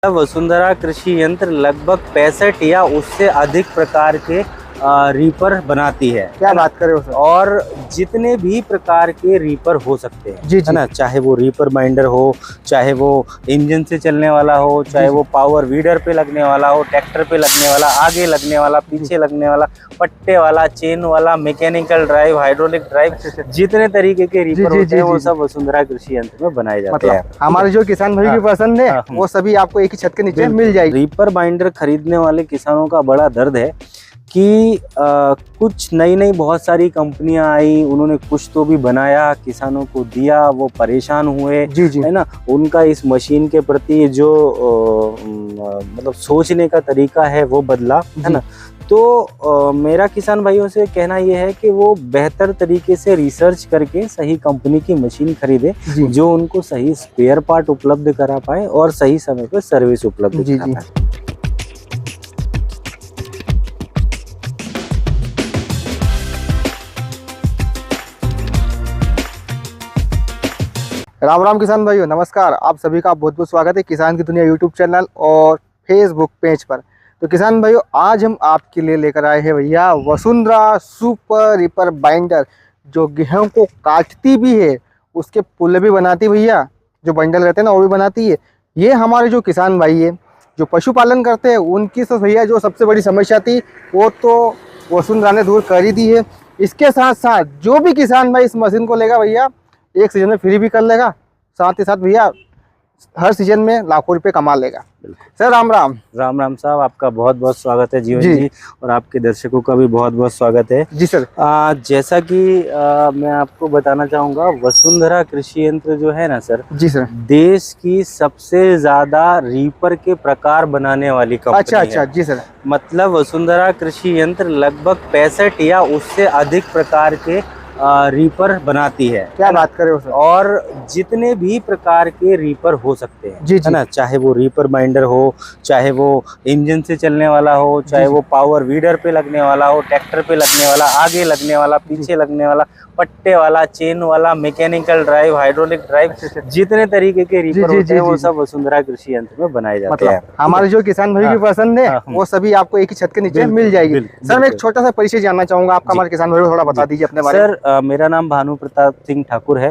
वसुंधरा कृषि यंत्र लगभग 65 या उससे अधिक प्रकार के रीपर बनाती है। क्या बात कर रहे हो सर? और जितने भी प्रकार के रीपर हो सकते हैं, जी, है ना, चाहे वो रीपर बाइंडर हो, चाहे वो इंजन से चलने वाला हो, चाहे वो पावर वीडर पे लगने वाला हो, ट्रैक्टर पे लगने वाला, आगे लगने वाला, पीछे लगने वाला, पट्टे वाला, चेन वाला, मैकेनिकल ड्राइव, हाइड्रोलिक ड्राइव, जितने तरीके के रीपर होते हैं वो सब वसुंधरा कृषि यंत्र में बनाए जाते हैं। हमारे जो किसान भाई की पसंद है वो सभी आपको एक ही छत के नीचे मिल जाएगी। रीपर बाइंडर खरीदने वाले किसानों का बड़ा दर्द है कि कुछ नई बहुत सारी कंपनियां आई, उन्होंने कुछ तो भी बनाया, किसानों को दिया, वो परेशान हुए, है ना। उनका इस मशीन के प्रति जो मतलब सोचने का तरीका है वो बदला, है ना। तो मेरा किसान भाइयों से कहना ये है कि वो बेहतर तरीके से रिसर्च करके सही कंपनी की मशीन खरीदे जो उनको सही स्पेयर पार्ट उपलब्ध करा पाए और सही समय पर सर्विस उपलब्ध करा पाए। राम राम किसान भाइयों, नमस्कार। आप सभी का बहुत बहुत स्वागत है किसान की दुनिया यूट्यूब चैनल और फेसबुक पेज पर। तो किसान भाइयों, आज हम आपके लिए लेकर आए हैं भैया वसुंधरा सुपर रीपर बाइंडर, जो गेहूं को काटती भी है, उसके पुल भी बनाती भैया, जो बंडल रहते हैं ना वो भी बनाती है। ये हमारे जो किसान भाई है जो पशुपालन करते हैं उनकी तो भैया जो सबसे बड़ी समस्या थी वो तो वसुंधरा ने दूर कर ही दी है। इसके साथ साथ जो भी किसान भाई इस मशीन को लेगा भैया एक सीजन में फ्री भी कर लेगा, साथ ही साथ भैया हर सीजन में लाखों रुपए कमा लेगा। सर राम राम। राम राम साहब, आपका बहुत बहुत स्वागत है जीवन जी, और आपके दर्शकों का भी बहुत बहुत स्वागत है जी सर। जैसा कि मैं आपको बताना चाहूंगा, वसुंधरा कृषि यंत्र जो है ना सर, जी सर, देश की सबसे ज्यादा रीपर के प्रकार बनाने वाली कंपनी है। अच्छा जी सर। मतलब वसुंधरा कृषि यंत्र लगभग 65 या उससे अधिक प्रकार के रीपर बनाती है। क्या बात कर रहे हो सर? और जितने भी प्रकार के रीपर हो सकते हैं, है ना, चाहे वो रीपर बाइंडर हो, चाहे वो इंजन से चलने वाला हो, चाहे वो पावर वीडर पे लगने वाला हो, ट्रैक्टर पे लगने वाला, आगे लगने वाला, पीछे लगने वाला, पट्टे वाला, चेन वाला, मैकेनिकल ड्राइव, हाइड्रोलिक ड्राइव, जितने तरीके के रीपर होते हैं वो सब वसुंधरा कृषि यंत्र में बनाए जाते हैं। हमारे जो किसान भाई की पसंद है वो सभी आपको एक ही छत के नीचे मिल जाएगी। सर मैं एक छोटा सा परिचय जानना चाहूंगा आपका, हमारे किसान भाई को थोड़ा बता दीजिए अपने बारे में। सर मेरा नाम भानु प्रताप सिंह ठाकुर है।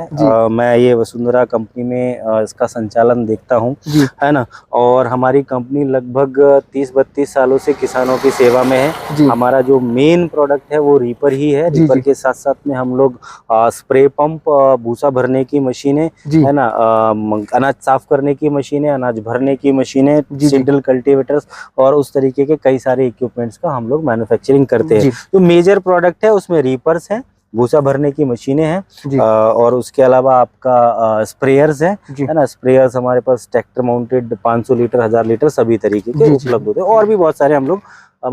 मैं ये वसुंधरा कंपनी में इसका संचालन देखता हूँ, है ना। और हमारी कंपनी लगभग 30-32 सालों से किसानों की सेवा में है। हमारा जो मेन प्रोडक्ट है वो रीपर ही है। रीपर के साथ साथ में हम लोग स्प्रे पंप, भूसा भरने की मशीनें, है ना, अनाज साफ करने की मशीनें, अनाज भरने की मशीनें, सीडल कल्टीवेटर्स और उस तरीके के कई सारे इक्विपमेंट्स का हम लोग मैन्युफैक्चरिंग करते हैं। तो मेजर प्रोडक्ट है उसमें रीपर्स हैं, भूसा भरने की मशीनें हैं, और उसके अलावा आपका स्प्रेयर्स है ना। स्प्रेयर्स हमारे पास ट्रैक्टर माउंटेड 500 लीटर, 1000 लीटर सभी तरीके के उपलब्ध होते हैं, और भी बहुत सारे हम लोग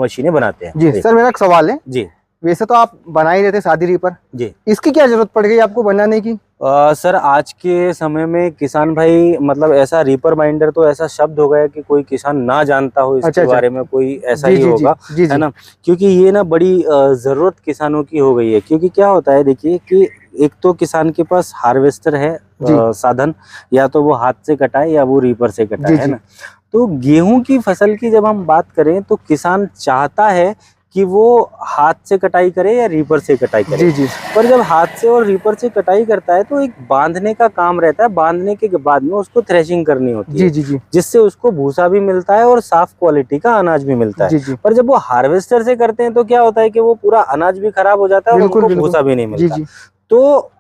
मशीनें बनाते हैं। जी सर, मेरा एक सवाल है। जी, वैसे तो आप बना ही रहते शादी रीपर, जी, इसकी क्या जरूरत पड़ गई आपको बनाने की? सर आज के समय में किसान भाई, मतलब ऐसा रीपर बाइंडर तो ऐसा शब्द हो गया कि कोई किसान ना जानता हो इसके बारे में, कोई ऐसा ही होगा, है ना। क्योंकि ये ना बड़ी जरूरत किसानों की हो गई है। क्योंकि क्या होता है, देखिए कि एक तो किसान के पास हार्वेस्टर है साधन, या तो वो हाथ से कटाए या वो रीपर से कटाए, है ना। तो गेहूं की फसल की जब हम बात करें तो किसान चाहता है कि वो हाथ से कटाई करे या रीपर से कटाई करे। पर जब हाथ से और रीपर से कटाई करता है तो एक बांधने का काम रहता है, बांधने के बाद में उसको थ्रेशिंग करनी होती है, जिससे उसको भूसा भी मिलता है और साफ क्वालिटी का अनाज भी मिलता है। पर जब वो हार्वेस्टर से करते हैं तो क्या होता है कि वो पूरा अनाज भी खराब हो जाता है और उनको भूसा भी नहीं मिलता। तो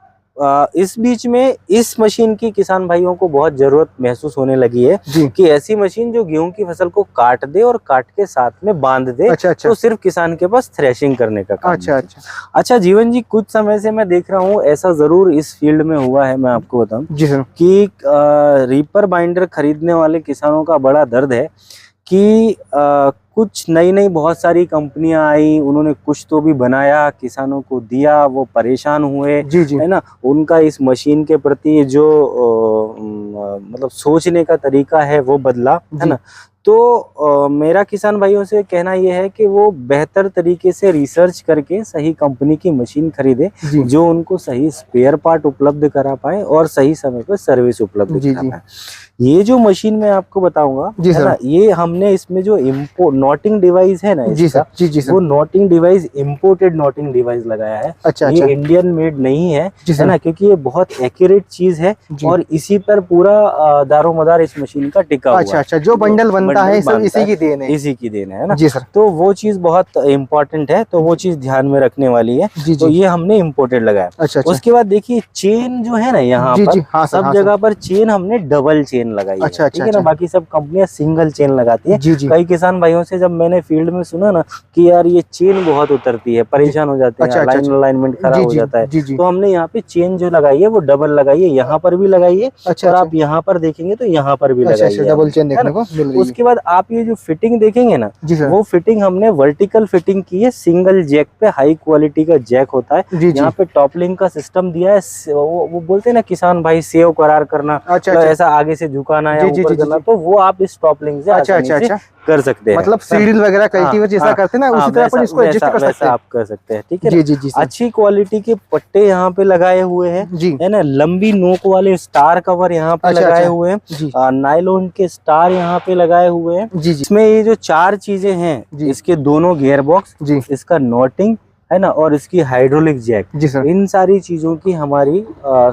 इस बीच में इस मशीन की किसान भाइयों को बहुत जरूरत महसूस होने लगी है कि ऐसी मशीन जो गेहूं की फसल को काट दे और काट के साथ में बांध दे। तो सिर्फ किसान के पास थ्रेशिंग करने का काम। अच्छा जीवन जी, कुछ समय से मैं देख रहा हूँ ऐसा जरूर इस फील्ड में हुआ है। मैं आपको बताऊं कि रीपर बाइंडर खरीदने वाले किसानों का बड़ा दर्द है कि कुछ नई बहुत सारी कंपनियां आई, उन्होंने कुछ तो भी बनाया, किसानों को दिया, वो परेशान हुए, है ना। उनका इस मशीन के प्रति जो मतलब सोचने का तरीका है वो बदला, है ना। तो मेरा किसान भाइयों से कहना ये है कि वो बेहतर तरीके से रिसर्च करके सही कंपनी की मशीन खरीदे जो उनको सही स्पेयर पार्ट उपलब्ध करा पाए और सही समय पर सर्विस उपलब्ध करा पाए। ये जो मशीन मैं आपको बताऊंगा है ना, ये हमने इसमें जो नॉटिंग डिवाइस है ना इसका, वो Nothing device imported Nothing device लगाया है। अच्छा, ये इंडियन मेड नहीं है ना, क्योंकि ये बहुत एक्यूरेट चीज है और इसी पर पूरा दारोमदार इस मशीन का टिका हुआ है। अच्छा, जो बंडल बनता है सब इसी की देन है। इसी की देन है ना जी सर। तो वो चीज बहुत इम्पोर्टेंट है, तो वो चीज ध्यान में रखने वाली है। तो ये हमने इम्पोर्टेड लगाया। अच्छा, उसके बाद देखिए चेन जो है ना यहाँ पर सब जगह पर चेन हमने डबल चेन लगाई है। ठीक है ना, बाकी सब कंपनियां सिंगल चेन लगाती है। कई किसान भाइयों से जब मैंने फील्ड में सुना ना कि यार ये चेन बहुत उतरती है, परेशान हो जाते हैं, अलाइनमेंट खराब हो जाता है, तो हमने यहाँ पे चेन जो लगाई है वो डबल लगाई है, यहाँ पर भी लगाई है और आप यहाँ पर देखेंगे तो यहाँ पर भी लगाई है, डबल चेन देखने को मिल रही है। उसके बाद आप ये जो फिटिंग देखेंगे ना, वो फिटिंग हमने वर्टिकल फिटिंग की है, सिंगल जैक पे हाई क्वालिटी का जैक होता है। यहाँ पे टॉपलिंग का सिस्टम दिया है, वो बोलते हैं ना किसान भाई सेव करार करना, ऐसा आगे से झुकाना या ऊपर करना, तो वो आप इस टॉपलिंग से आसानी से कर सकते हैं। मतलब सीरियल वगैरह कल्टीवेटर जैसा करते हैं ना, उसी तरह अपन इसको एडजस्ट कर सकते हैं। आप कर सकते हैं। ठीक है जी। अच्छी क्वालिटी के पट्टे यहाँ पे लगाए हुए हैं, है ना, लंबी नोक वाले स्टार कवर यहाँ पे लगाए हुए हैं, नायलॉन के स्टार यहाँ पे लगाए हुए हैं। इसमें ये जो 4 चीजें हैं, इसके दोनों गियर बॉक्स, इसका नॉटिंग है ना, और इसकी हाइड्रोलिक जैक, इन सारी चीजों की हमारी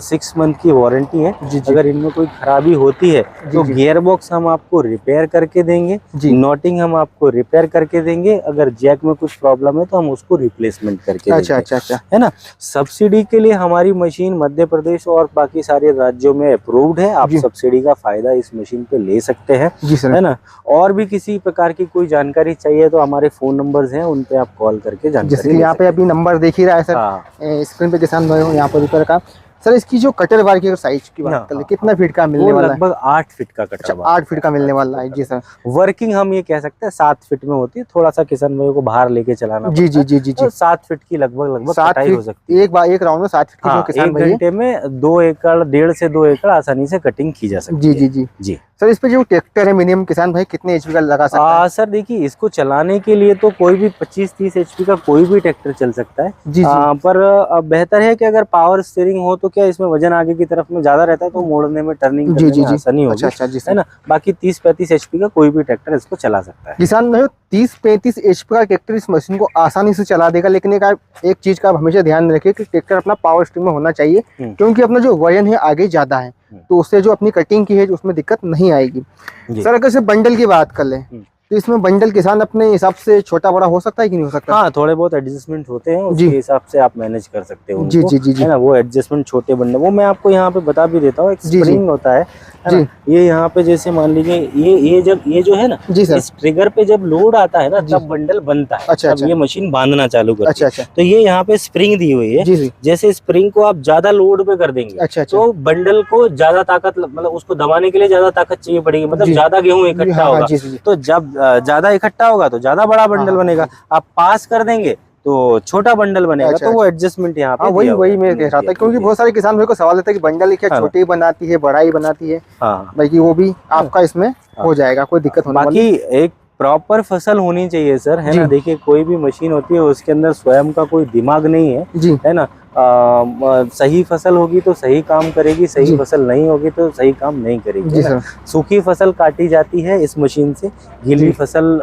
6 मंथ की वारंटी है। अगर इनमें कोई खराबी होती है तो गियर बॉक्स हम आपको रिपेयर करके देंगे, नॉटिंग हम आपको रिपेयर करके देंगे, अगर जैक में कुछ प्रॉब्लम है तो हम उसको रिप्लेसमेंट करके देंगे। है ना। सब्सिडी के लिए हमारी मशीन मध्य प्रदेश और बाकी सारे राज्यों में अप्रूव्ड है। आप सब्सिडी का फायदा इस मशीन पे ले सकते हैं, है ना। और भी किसी प्रकार की कोई जानकारी चाहिए तो हमारे फोन नंबर्स हैं, उन पे आप कॉल करके जानकारी। अभी नंबर देख ही रहा है सर स्क्रीन पे किसान भाई यहाँ पर ऊपर का। सर इसकी जो कटर बार की साइज की बात कर ले, कितना फीट का मिलने वाला है? लगभग 8 फीट का कटर बार। 8 फीट का मिलने वाला है जी सर। वर्किंग हम ये कह सकते हैं 7 फीट में होती है, थोड़ा सा किसान भाई को बाहर लेके चलाना जी जी जी जी, तो 7 फीट की लगभग कटाई हो सकती है। एक राउंड में 7 फीट की किसान भाई 1 घंटे में 2 एकड़ 1.5 से 2 एकड़ आसानी से कटिंग की जा सकती है। जी जी जी। सर इस पे जो ट्रैक्टर है मिनिमम किसान भाई कितने एचपी का लगा सकता है? सर देखिए इसको चलाने के लिए तो कोई भी 25-30 एचपी का कोई भी ट्रैक्टर चल सकता है जी। पर बेहतर है कि अगर पावर स्टीयरिंग हो तो क्या इसमें वजन आगे की तरफ में ज्यादा रहता है तो मोड़ने में टर्निंग करने में आसानी होगी। अच्छा, है ना। बाकी 30-35 एचपी का कोई भी ट्रैक्टर इसको चला सकता है। किसान भाई 30-35 एचपी का ट्रैक्टर इस मशीन को आसानी से चला देगा, लेकिन एक चीज का आप हमेशा ध्यान रखिए कि ट्रैक्टर अपना पावर स्टीयरिंग में होना चाहिए, क्योंकि अपना जो वजन है आगे ज्यादा है, तो उससे जो अपनी कटिंग की है उसमें दिक्कत नहीं आएगी। सर अगर सिर्फ बंडल की बात कर लें तो इसमें बंडल किसान अपने हिसाब से छोटा बड़ा हो सकता है कि नहीं हो सकता? हाँ, थोड़े बहुत एडजस्टमेंट होते हैं, उसके हिसाब से आप मैनेज कर सकते हो। जी, है ना। वो एडजस्टमेंट छोटे बंडल वो मैं आपको यहाँ पे बता भी देता हूँ। एक स्प्रिंग होता है ना, ये यहाँ पे जैसे मान लीजिए ये जो है ना, इस ट्रिगर पे जब लोड आता है ना तब बंडल बनता है। अच्छा, ये मशीन बांधना चालू करती है। तो ये यहाँ पे स्प्रिंग दी हुई है, जैसे स्प्रिंग को आप ज्यादा लोड पे कर देंगे तो बंडल को ज्यादा ताकत, मतलब उसको दबाने के लिए ज्यादा ताकत चाहिए पड़ेगी, मतलब ज्यादा गेहूं इकट्ठा होगा। तो जब ज्यादा इकट्ठा होगा तो ज्यादा बड़ा बंडल बनेगा, आप पास कर देंगे तो छोटा बंडल बनेगा। तो वो एडजस्टमेंट यहाँ पे वही मैं कह रहा था, क्योंकि बहुत सारे किसान भाई को सवाल आता है कि बंडल क्या छोटी बनाती है बड़ा ही बनाती है। बाकी वो भी आपका इसमें हो जाएगा, कोई दिक्कत होने वाली। बाकी एक प्रॉपर फसल होनी चाहिए सर, है ना। देखिए कोई भी मशीन होती है उसके अंदर स्वयं का कोई दिमाग नहीं है, है ना। सही फसल होगी तो सही काम करेगी, सही फसल नहीं होगी तो सही काम नहीं करेगी। सूखी फसल काटी जाती है इस मशीन से, गीली फसल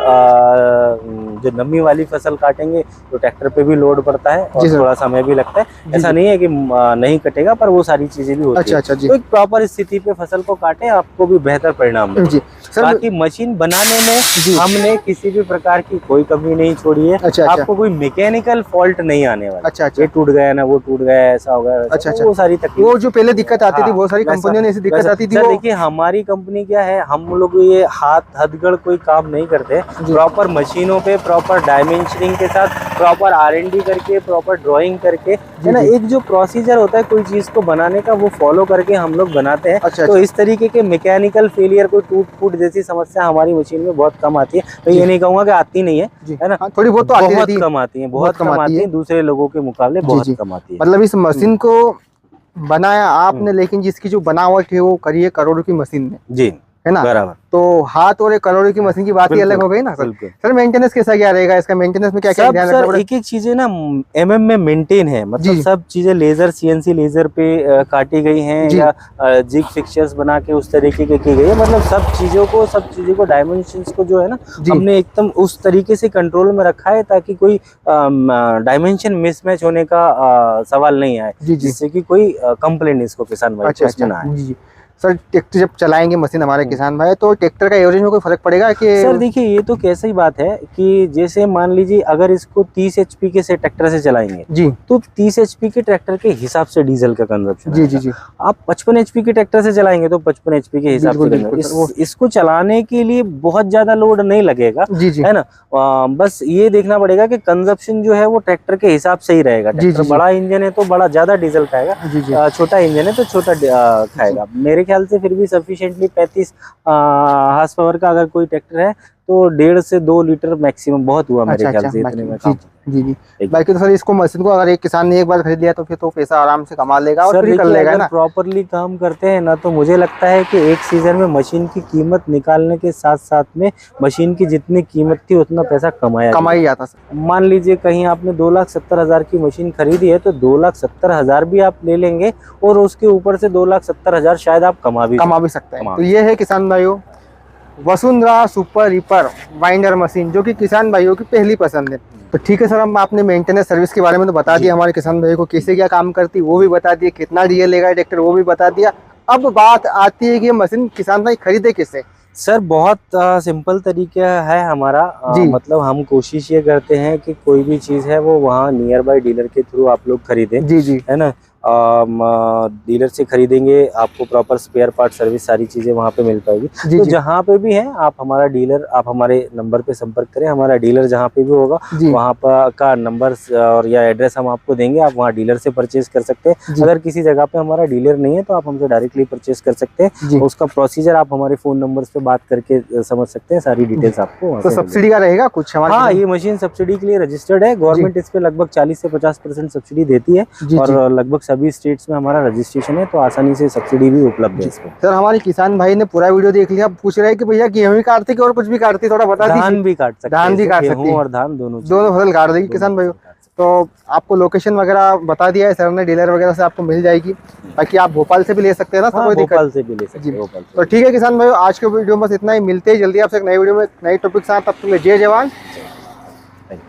जो नमी वाली फसल काटेंगे तो ट्रैक्टर पे भी लोड पड़ता है और थोड़ा समय भी लगता है। ऐसा नहीं है कि नहीं कटेगा, पर वो सारी चीजें भी होती है। तो एक प्रॉपर स्थिति पे फसल को काटे, आपको भी बेहतर परिणाम मिले। बाकी मशीन बनाने में हमने किसी भी प्रकार की कोई कमी नहीं छोड़ी है। आपको कोई मैकेनिकल फॉल्ट नहीं आने वाला। ये टूट गया ना, वो टूट गया, ऐसा हो गया। अच्छा, वो सारी तकलीफ, वो जो पहले दिक्कत आती थी, बहुत सारी कंपनियों ने ऐसी दिक्कत आती थी। देखिए हमारी कंपनी क्या है, हम लोग ये हथगढ़ कोई काम नहीं करते। प्रॉपर मशीनों पे प्रॉपर डायमेंशनिंग के साथ प्रॉपर R&D करके प्रॉपर ड्राइंग करके, है ना, एक जो प्रोसीजर होता है कोई चीज को बनाने का वो फॉलो करके हम लोग बनाते हैं। तो इस तरीके के मैकेनिकल फेलियर, कोई टूट फूट जैसी समस्या हमारी मशीन में बहुत कम आती है। तो ये नहीं कहूंगा कि आती नहीं है ना, थोड़ी बहुत तो बहुत कम आती है, बहुत कम आती है, दूसरे लोगों के मुकाबले बहुत कम आती है। मतलब इस मशीन को बनाया आपने, लेकिन जिसकी जो बनावट है वो करिए करोड़ों की मशीन में। जी, है ना। बराबर। तो हाथ और 1 करोड़ की मशीन की बात ही अलग हो गई ना सर। बिल्कुल। सर मेंटेनेंस कैसा क्या रहेगा इसका, मेंटेनेंस में क्या क्या ध्यान रखना सर पड़ेगा? एक चीजें ना एमएम में मेंटेन है, मतलब जी। सब चीजें लेजर सीएनसी लेजर पे काटी गई हैं जी। या जिग फिक्चर्स बना के उस तरीके के की गई है, मतलब सब चीजों को डायमेंशंस को जो है ना जी। हमने एकदम उस तरीके से कंट्रोल में रखा है ताकि कोई डायमेंशन मिसमैच होने का सवाल नहीं आए, जी। जी। जिससे कि कोई कंप्लेंट इसको किसान भाई को इसमें ना आए। जी। सर ट्रैक्टर जब चलाएंगे मशीन हमारे किसान भाई, तो ट्रैक्टर का एवरेज में कोई फर्क पड़ेगा कि? सर देखिए ये तो कैसी बात है कि जैसे मान लीजिए अगर इसको 30 HP के से ट्रैक्टर से चलाएंगे जी, तो 30 HP के ट्रैक्टर के हिसाब से डीजल का कंजप्शन जी। जी। जी। आप 55 HP के ट्रैक्टर से चलाएंगे तो 55 HP के हिसाब बिल्कुल, से बिल्कुल सर, इसको चलाने के लिए बहुत ज्यादा लोड नहीं लगेगा, जी। जी। है ना। बस ये देखना पड़ेगा कि कंजप्शन जो है वो ट्रैक्टर के हिसाब से ही रहेगा। जी। ट्रैक्टर जी। बड़ा इंजन है तो बड़ा ज्यादा डीजल खाएगा, जी। जी। छोटा इंजन है तो छोटा खाएगा। मेरे ख्याल से फिर भी सफिशिएंटली 35 हार्स पावर का अगर कोई ट्रैक्टर है तो 1.5 से 2 लीटर मैक्सिमम बहुत हुआ मेरे ख्याल से, इतने में काम। जी। जी। बाकी तो सर इसको मशीन को अगर एक किसान ने एक बार खरीद लिया तो फिर तो पैसा आराम से कमा लेगा और फ्री कर लेगा ना। प्रॉपरली काम करते हैं ना तो मुझे लगता है कि एक सीजन में मशीन की कीमत निकालने के साथ साथ में मशीन की जितनी कीमत थी उतना पैसा कमाई जाता सर। मान लीजिए कहीं आपने 2,70,000 की मशीन खरीदी है तो 2,70,000 भी आप ले लेंगे और उसके ऊपर से 2,70,000 शायद आप कमा भी सकते हैं। तो ये है किसान भाइयों Vasundhara super reaper binder machine, जो कि किसान भाइयों की पहली पसंद है। तो ठीक है सर, हम आपने मेंटेनेंस सर्विस के बारे में तो बता दिया हमारे किसान भाइयों को, कैसे क्या काम करती वो भी बता दिया, कितना डीजल लेगा ट्रैक्टर वो भी बता दिया। अब बात आती है कि मशीन किसान भाई खरीदे किससे? सर बहुत सिंपल तरीका है हमारा, मतलब हम कोशिश ये करते हैं कि कोई भी चीज़ है वो वहाँ नियर बाय डीलर के थ्रू आप लोग खरीदें। जी। जी। है ना। डीलर से खरीदेंगे आपको प्रॉपर स्पेयर पार्ट सर्विस सारी चीज़ें वहाँ पे मिल पाएगी। तो जहाँ पे भी है आप हमारा डीलर, आप हमारे नंबर पे संपर्क करें। हमारा डीलर जहाँ पे भी होगा वहाँ पर का नंबर और या एड्रेस हम आपको देंगे, आप वहाँ डीलर से परचेज कर सकते हैं। अगर किसी जगह पे हमारा डीलर नहीं है तो आप हमसे डायरेक्टली परचेज कर सकते हैं। उसका प्रोसीजर आप हमारे फ़ोन नंबर पे बात करके समझ सकते हैं, सारी डिटेल्स आपको। तो सब्सिडी का रहेगा कुछ हमारे? हाँ, ये मशीन सब्सिडी के लिए रजिस्टर्ड है। गवर्नमेंट इस पे लगभग 40 से 50% सब्सिडी देती है और लगभग सभी स्टेट्स में हमारा रजिस्ट्रेशन है, तो आसानी से सब्सिडी भी उपलब्ध है इसमें। सर हमारे किसान भाई ने पूरा वीडियो देख लिया, पूछ रहे हैं कि भैया गेहूं ही काटते कि और कुछ भी काटते, थोड़ा बता दीजिए। धान भी काट सकते हैं, धान भी काट सकते हैं और धान दोनों फसल काट देगी किसान भाई। तो आपको लोकेशन वगैरह बता दिया है सर ने, डीलर वगैरह से आपको मिल जाएगी। बाकी आप भोपाल से भी ले सकते हैं ना सर, कोई दिक्कत? भोपाल से भी ले सकते हैं। तो ठीक है किसान भाई, आज के वीडियो में बस इतना ही। मिलते हैं जल्दी आपसे एक नई वीडियो में नई टॉपिक के साथ। तब तक जय जवान